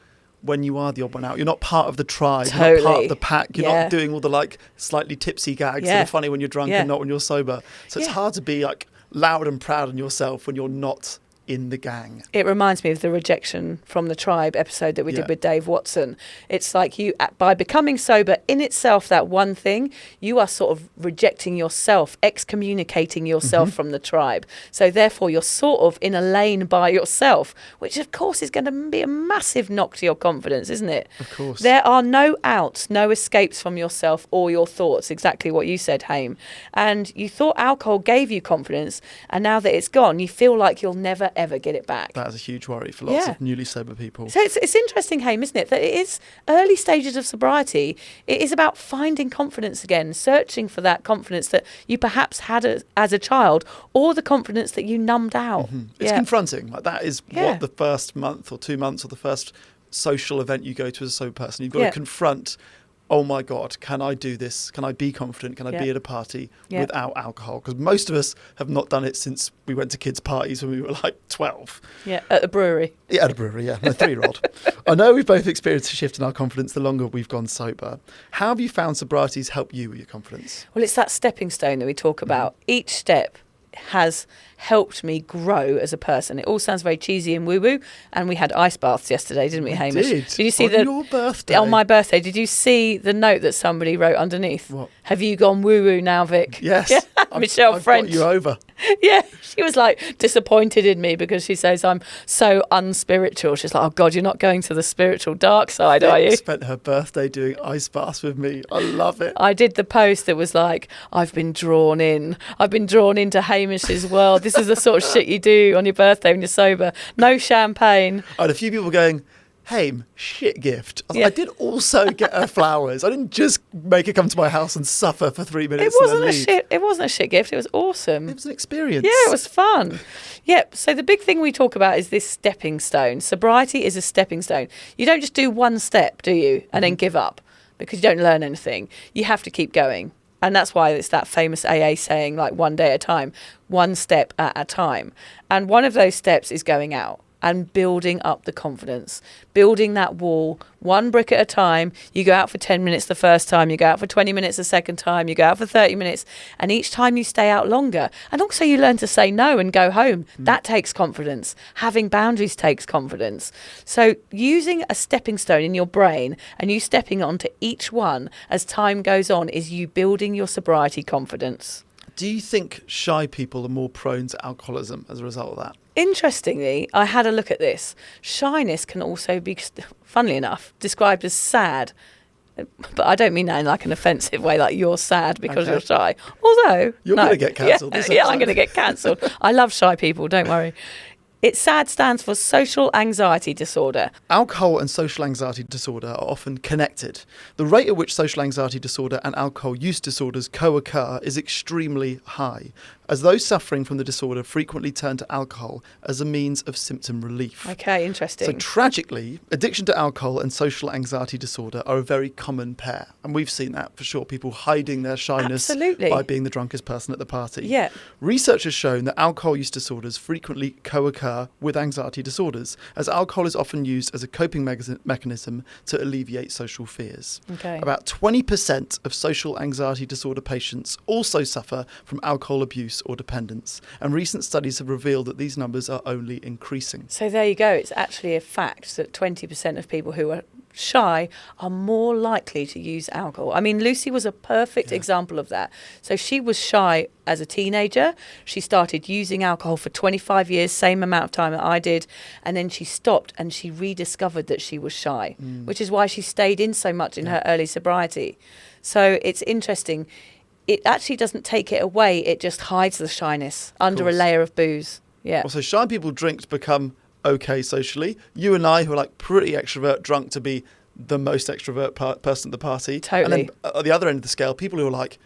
when you are the odd one out. You're not part of the tribe. Totally. You're not part of the pack. You're not doing all the like slightly tipsy gags that are funny when you're drunk and not when you're sober. So it's hard to be like loud and proud in yourself when you're not in the gang. It reminds me of the Rejection from the Tribe episode that we did with Dave Watson. It's like you, by becoming sober in itself, that one thing, you are sort of rejecting yourself, excommunicating yourself from the tribe. So therefore you're sort of in a lane by yourself, which of course is going to be a massive knock to your confidence, isn't it? Of course. There are no outs, no escapes from yourself or your thoughts, exactly what you said, Haim. And you thought alcohol gave you confidence, and now that it's gone, you feel like you'll never ever get it back. That is a huge worry for lots of newly sober people. So it's interesting, Haim, isn't it, that it is early stages of sobriety. It is about finding confidence again, searching for that confidence that you perhaps had as a child, or the confidence that you numbed out. It's confronting. Like that is what the first month or 2 months or the first social event you go to as a sober person, you've got to confront, oh my God, can I do this? Can I be confident? Can I be at a party without alcohol? Because most of us have not done it since we went to kids' parties when we were like 12. Yeah, at a brewery. Yeah, at a brewery, my 3-year-old. I know we've both experienced a shift in our confidence the longer we've gone sober. How have you found sobrieties help you with your confidence? Well, it's that stepping stone that we talk about. Each step has helped me grow as a person. It all sounds very cheesy and woo-woo, and we had ice baths yesterday, didn't we, Hamish? Did you see on your birthday? On my birthday, did you see the note that somebody wrote underneath? What? Have you gone woo-woo now, Vic? Yes. Michelle I've French. got you over. Yeah, she was like disappointed in me because she says I'm so unspiritual. She's like, oh God, you're not going to the spiritual dark side, are you? Spent her birthday doing ice baths with me. I love it. I did the post that was like, I've been drawn into Hamish's world. This is the sort of shit you do on your birthday when you're sober. No champagne. I had a few people going, Haim, shit gift. I did also get her flowers. I didn't just make her come to my house and suffer for 3 minutes. It wasn't a shit gift. It was awesome. It was an experience. Yeah, it was fun. Yep. So the big thing we talk about is this stepping stone. Sobriety is a stepping stone. You don't just do one step, do you, and then give up because you don't learn anything. You have to keep going. And that's why it's that famous AA saying, like, one day at a time, one step at a time. And one of those steps is going out and building up the confidence, building that wall, one brick at a time. You go out for 10 minutes the first time, you go out for 20 minutes the second time, you go out for 30 minutes, and each time you stay out longer. And also you learn to say no and go home. That takes confidence. Having boundaries takes confidence. So using a stepping stone in your brain and you stepping onto each one as time goes on is you building your sobriety confidence. Do you think shy people are more prone to alcoholism as a result of that? Interestingly, I had a look at this. Shyness can also be, funnily enough, described as sad. But I don't mean that in like an offensive way, like you're sad because you're shy. Although... You're going to get cancelled. Yeah, I'm going to get cancelled. I love shy people, don't worry. SAD stands for social anxiety disorder. Alcohol and social anxiety disorder are often connected. The rate at which social anxiety disorder and alcohol use disorders co-occur is extremely high, as those suffering from the disorder frequently turn to alcohol as a means of symptom relief. Okay, interesting. So tragically, addiction to alcohol and social anxiety disorder are a very common pair. And we've seen that for sure, people hiding their shyness by being the drunkest person at the party. Yeah. Research has shown that alcohol use disorders frequently co-occur with anxiety disorders, as alcohol is often used as a coping mechanism to alleviate social fears. Okay. About 20% of social anxiety disorder patients also suffer from alcohol abuse or dependence, and recent studies have revealed that these numbers are only increasing. So there you go. It's actually a fact that 20% of people who are shy are more likely to use alcohol. I mean, Lucy was a perfect example of that. So she was shy as a teenager. She started using alcohol for 25 years, same amount of time that I did, and then she stopped and she rediscovered that she was shy, which is why she stayed in so much in her early sobriety. So it's interesting. It actually doesn't take it away. It just hides the shyness under a layer of booze. Yeah. Also, shy people drink to become okay socially. You and I, who are like pretty extrovert, drunk to be the most extrovert person at the party. Totally. And then at the other end of the scale, people who are like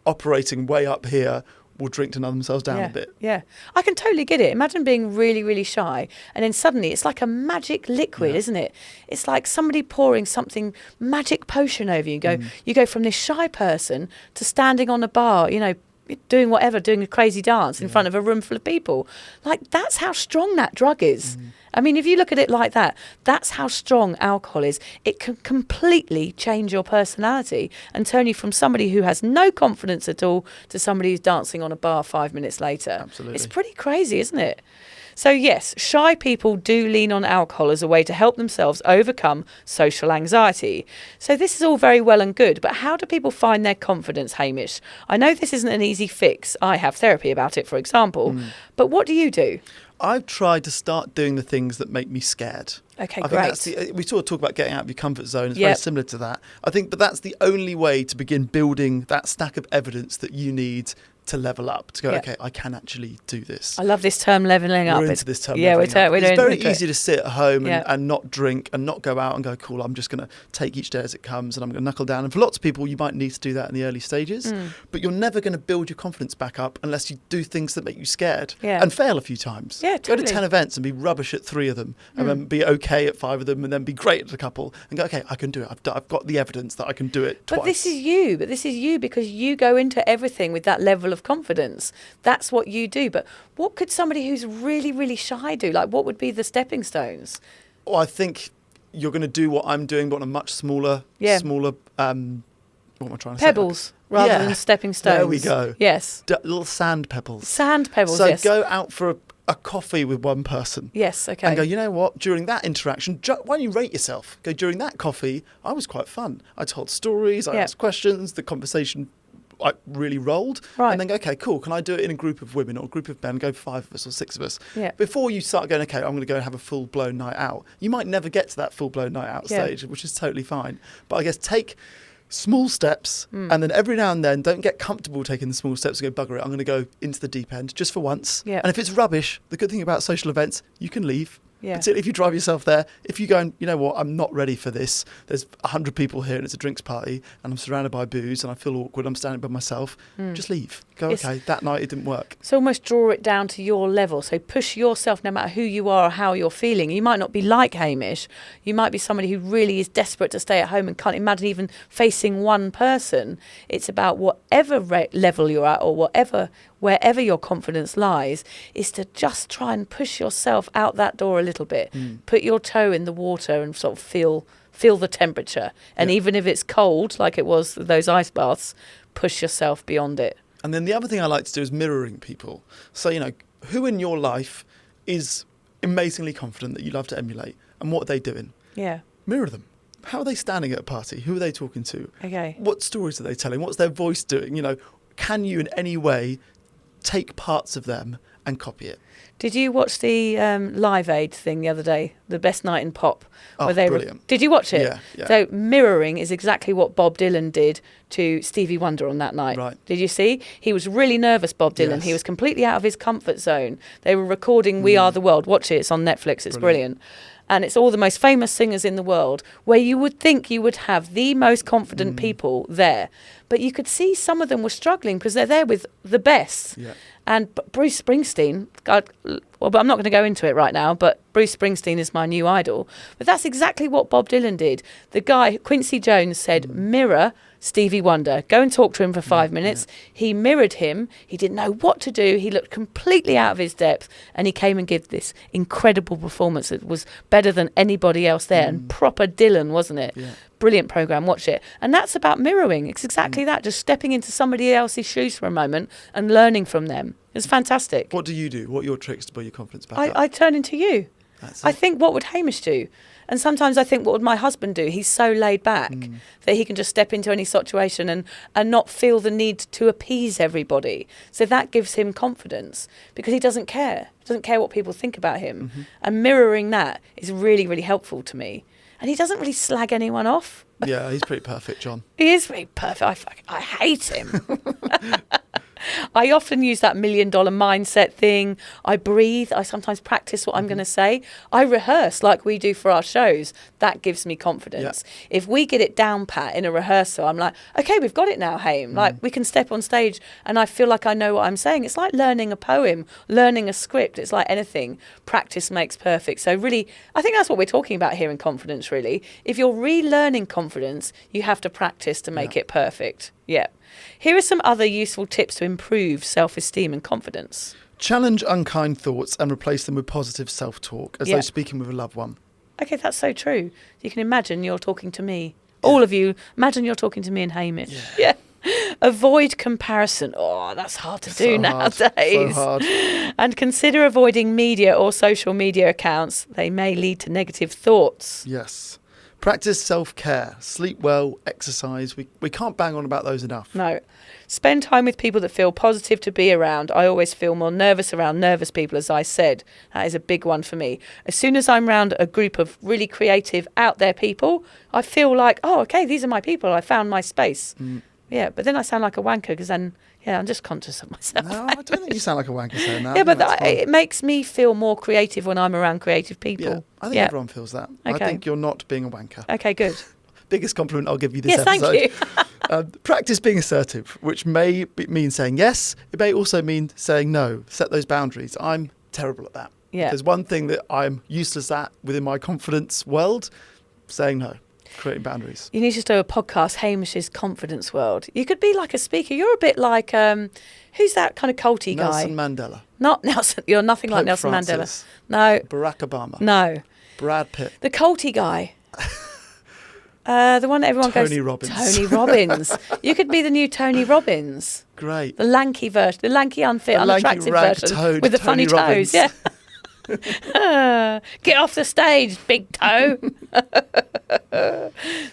operating way up here will drink to numb themselves down a bit. Yeah, I can totally get it. Imagine being really, really shy and then suddenly it's like a magic liquid, isn't it? It's like somebody pouring something magic potion over you. You go from this shy person to standing on a bar, you know, doing whatever, doing a crazy dance in front of a room full of people. Like, that's how strong that drug is. I mean, if you look at it like that, that's how strong alcohol is. It can completely change your personality and turn you from somebody who has no confidence at all to somebody who's dancing on a bar 5 minutes later. Absolutely. It's pretty crazy, isn't it? So yes, shy people do lean on alcohol as a way to help themselves overcome social anxiety. So this is all very well and good, but how do people find their confidence, Hamish? I know this isn't an easy fix. I have therapy about it, for example. But what do you do? I've tried to start doing the things that make me scared. Okay, I great. Think that's we sort of talk about getting out of your comfort zone. It's very similar to that. I think, but that's the only way to begin building that stack of evidence that you need to level up, to go, okay, I can actually do this. I love this term, levelling up. We're into this term, levelling up. It's very easy to sit at home and not drink and not go out and go, cool, I'm just going to take each day as it comes and I'm going to knuckle down. And for lots of people, you might need to do that in the early stages, but you're never going to build your confidence back up unless you do things that make you scared and fail a few times. Yeah, totally. Go to 10 events and be rubbish at 3 of them and then be okay at 5 of them and then be great at a couple and go, okay, I can do it. I've got the evidence that I can do it twice. But this is you because you go into everything with that level of confidence. That's what you do. But what could somebody who's really, really shy do? Like, what would be the stepping stones? Well, I think you're going to do what I'm doing, but on a much smaller, what am I trying to say? Pebbles rather than stepping stones. There we go. Yes. Little sand pebbles. Sand pebbles, so go out for a coffee with one person. Yes, okay. And go, you know what, during that interaction, why don't you rate yourself? Go, during that coffee, I was quite fun. I told stories, I asked questions, the conversation I really rolled. Right. And then go, okay, cool, can I do it in a group of women or a group of men? Go 5 of us or 6 of us. Yeah. Before you start going, okay, I'm going to go and have a full-blown night out. You might never get to that full-blown night out stage, which is totally fine. But I guess take small steps and then every now and then don't get comfortable taking the small steps and go, bugger it, I'm going to go into the deep end just for once. Yeah. And if it's rubbish, the good thing about social events, you can leave. Yeah. Particularly if you drive yourself there. If you go and, you know what, I'm not ready for this. There's 100 people here and it's a drinks party and I'm surrounded by booze and I feel awkward. I'm standing by myself. Just leave. Go, okay, that night it didn't work. So almost draw it down to your level. So push yourself no matter who you are or how you're feeling. You might not be like Hamish. You might be somebody who really is desperate to stay at home and can't imagine even facing one person. It's about whatever level you're at or wherever your confidence lies, is to just try and push yourself out that door a little bit. Put your toe in the water and sort of feel the temperature. And even if it's cold, like it was those ice baths, push yourself beyond it. And then the other thing I like to do is mirroring people. So, you know, who in your life is amazingly confident that you love to emulate, and what are they doing? Yeah. Mirror them. How are they standing at a party? Who are they talking to? Okay. What stories are they telling? What's their voice doing? You know, can you in any way take parts of them and copy it? Did you watch the Live Aid thing the other day, the Best Night in Pop? Oh, brilliant. Did you watch it? Yeah. So mirroring is exactly what Bob Dylan did to Stevie Wonder on that night. Right. Did you see? He was really nervous, Bob Dylan. Yes. He was completely out of his comfort zone. They were recording We Are the World. Watch it. It's on Netflix. It's brilliant. And it's all the most famous singers in the world, where you would think you would have the most confident people there. But you could see some of them were struggling because they're there with the best. Yeah. And Bruce Springsteen, but I'm not going to go into it right now, but Bruce Springsteen is my new idol. But that's exactly what Bob Dylan did. The guy, Quincy Jones, said, mirror Stevie Wonder. Go and talk to him for 5 minutes. Yeah. He mirrored him. He didn't know what to do. He looked completely out of his depth. And he came and gave this incredible performance that was better than anybody else there. And proper Dylan, wasn't it? Yeah. Brilliant programme, watch it. And that's about mirroring. It's exactly that, just stepping into somebody else's shoes for a moment and learning from them. It's fantastic. What do you do? What are your tricks to build your confidence back up? I turn into you. That's I think, what would Hamish do? And sometimes I think, what would my husband do? He's so laid back that he can just step into any situation and not feel the need to appease everybody. So that gives him confidence because he doesn't care. He doesn't care what people think about him. And mirroring that is really, really helpful to me. And he doesn't really slag anyone off. Yeah, he's pretty perfect, John. He is pretty perfect. I hate him. I often use that $1 million mindset thing. I breathe. I sometimes practice what I'm going to say. I rehearse like we do for our shows. That gives me confidence. Yeah. If we get it down pat in a rehearsal, I'm like, okay, we've got it now, Haim. Like, we can step on stage and I feel like I know what I'm saying. It's like learning a poem, learning a script. It's like anything. Practice makes perfect. So really, I think that's what we're talking about here in confidence, really. If you're relearning confidence, you have to practice to make it perfect. Yeah. Here are some other useful tips to improve self-esteem and confidence. Challenge unkind thoughts and replace them with positive self-talk, as though speaking with a loved one. Okay, that's so true. You can imagine you're talking to me. All of you, imagine you're talking to me and Hamish. Yeah. Avoid comparison. Oh, that's hard to do nowadays. So hard. And consider avoiding media or social media accounts. They may lead to negative thoughts. Yes. Practice self-care, sleep well, exercise. We can't bang on about those enough. No. Spend time with people that feel positive to be around. I always feel more nervous around nervous people, as I said. That is a big one for me. As soon as I'm around a group of really creative, out there people, I feel like, oh, okay, these are my people. I found my space. Yeah, but then I sound like a wanker because then, I'm just conscious of myself. No, I don't think you sound like a wanker saying that. Yeah, but it makes me feel more creative when I'm around creative people. Yeah, I think everyone feels that. Okay. I think you're not being a wanker. Okay, good. Biggest compliment I'll give you this episode. Yes, thank you. Practice being assertive, which may mean saying yes. It may also mean saying no. Set those boundaries. I'm terrible at that. Yeah. There's one thing that I'm useless at within my confidence world, saying no. Creating boundaries. You need to do a podcast, Hamish's Confidence World. You could be like a speaker. You're a bit like, who's that kind of culty guy? Nelson Mandela. Not Nelson. You're nothing like Nelson Mandela. No. Barack Obama. No. Brad Pitt. The culty guy. The one that everyone Tony Robbins. Tony Robbins. You could be the new Tony Robbins. Great. The lanky version. The lanky, unfit, unattractive version. With the funny toes. Yeah. Get off the stage, big toe.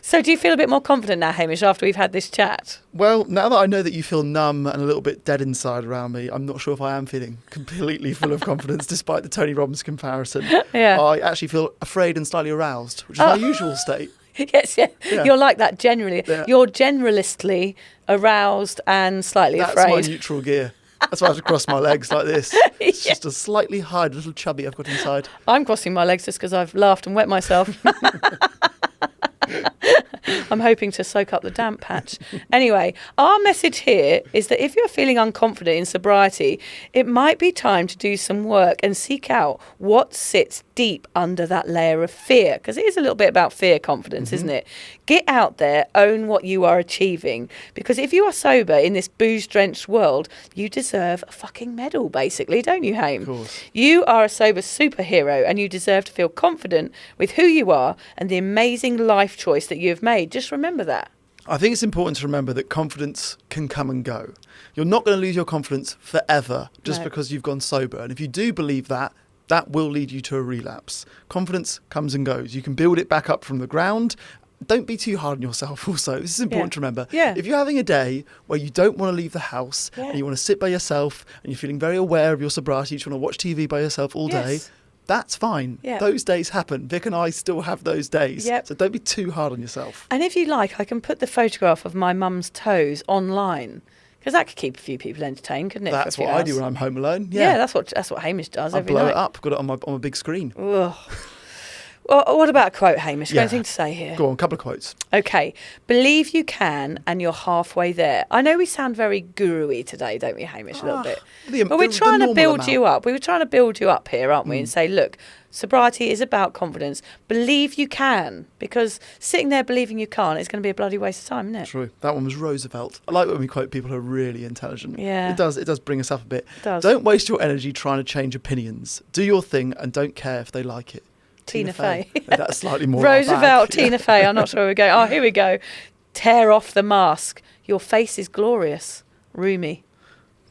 So do you feel a bit more confident now, Hamish, after we've had this chat? Well, now that I know that you feel numb and a little bit dead inside around me, I'm not sure if I am feeling completely full of confidence despite the Tony Robbins comparison. Yeah. I actually feel afraid and slightly aroused, which is my usual state. Yes, yeah. You're like that generally. Yeah. You're generalistly aroused and slightly afraid. That's my neutral gear. That's why I have to cross my legs like this. It's just a slightly hard little chubby I've got inside. I'm crossing my legs just because I've laughed and wet myself. I'm hoping to soak up the damp patch. Anyway, our message here is that if you're feeling unconfident in sobriety, it might be time to do some work and seek out what sits deep under that layer of fear, because it is a little bit about fear confidence, isn't it? Get out there, own what you are achieving, because if you are sober in this booze-drenched world, you deserve a fucking medal, basically, don't you, Haim? Of course. You are a sober superhero, and you deserve to feel confident with who you are and the amazing life choice that you have made. Just remember that. I think it's important to remember that confidence can come and go. You're not going to lose your confidence forever just because you've gone sober. And if you do believe that, that will lead you to a relapse. Confidence comes and goes. You can build it back up from the ground. Don't be too hard on yourself also. This is important to remember. Yeah. If you're having a day where you don't want to leave the house and you want to sit by yourself and you're feeling very aware of your sobriety, you just want to watch TV by yourself all day, that's fine. Yeah. Those days happen. Vic and I still have those days. Yep. So don't be too hard on yourself. And if you like, I can put the photograph of my mum's toes online, because that could keep a few people entertained, couldn't it? That's what I do when I'm home alone. Yeah, that's what Hamish does every night. I blow it up. Got it on a big screen. Ugh. Well, what about a quote, Hamish? Got anything to say here? Go on, a couple of quotes. Okay. Believe you can and you're halfway there. I know we sound very guru-y today, don't we, Hamish, a little bit? But we're trying to build you up. We were trying to build you up here, aren't we? And say, look, sobriety is about confidence. Believe you can, because sitting there believing you can't is going to be a bloody waste of time, isn't it? True. That one was Roosevelt. I like when we quote people who are really intelligent. Yeah. It does bring us up a bit. It does. Don't waste your energy trying to change opinions. Do your thing and don't care if they like it. Tina Fey. That's slightly more Roosevelt, Tina Fey. I'm not sure where we're going. Oh, here we go. Tear off the mask. Your face is glorious. Roomy.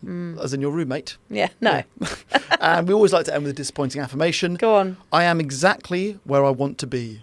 As in your roommate. Yeah, no. Yeah. And we always like to end with a disappointing affirmation. Go on. I am exactly where I want to be.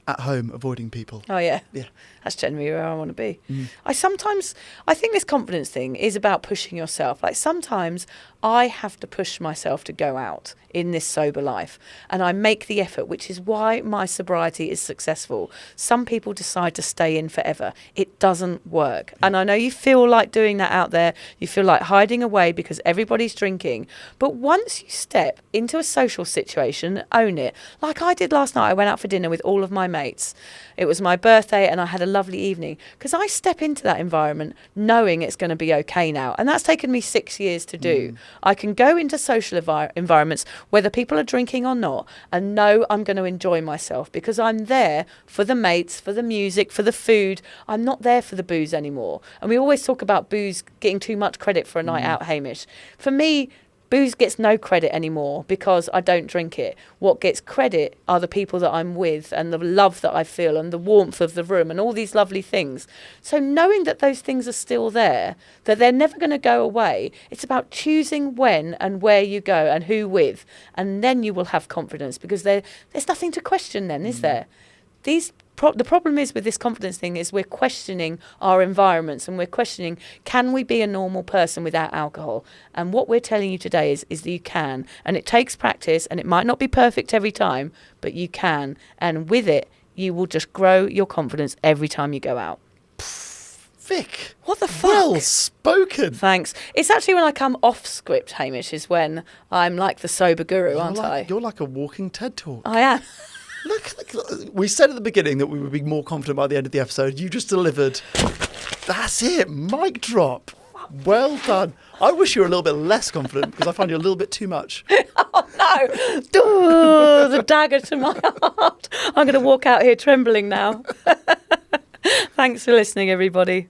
At home, avoiding people. Oh, yeah. Yeah. That's generally where I want to be. I think this confidence thing is about pushing yourself. Like sometimes I have to push myself to go out in this sober life, and I make the effort, which is why my sobriety is successful. Some people decide to stay in forever. It doesn't work. And I know you feel like doing that out there. You feel like hiding away because everybody's drinking. But once you step into a social situation, own it. Like I did last night. I went out for dinner with all of my mates. It was my birthday and I had a lovely evening, because I step into that environment knowing it's going to be okay now. And that's taken me 6 years to do. I can go into social environments, whether people are drinking or not, and know I'm going to enjoy myself because I'm there for the mates, for the music, for the food. I'm not there for the booze anymore. And we always talk about booze getting too much credit for a night out, Hamish. For me, booze gets no credit anymore because I don't drink it. What gets credit are the people that I'm with and the love that I feel and the warmth of the room and all these lovely things. So knowing that those things are still there, that they're never going to go away, it's about choosing when and where you go and who with. And then you will have confidence, because there's nothing to question then, is there? The problem is with this confidence thing is we're questioning our environments, and we're questioning, can we be a normal person without alcohol? And what we're telling you today is that you can. And it takes practice, and it might not be perfect every time, but you can. And with it, you will just grow your confidence every time you go out. Vic. What the fuck? Well spoken. Thanks. It's actually when I come off script, Hamish, is when I'm like the sober guru, aren't I? You're like a walking TED Talk. I am. Look, we said at the beginning that we would be more confident by the end of the episode. You just delivered. That's it. Mic drop. Well done. I wish you were a little bit less confident, because I find you a little bit too much. Oh, no. Duh, the dagger to my heart. I'm going to walk out here trembling now. Thanks for listening, everybody.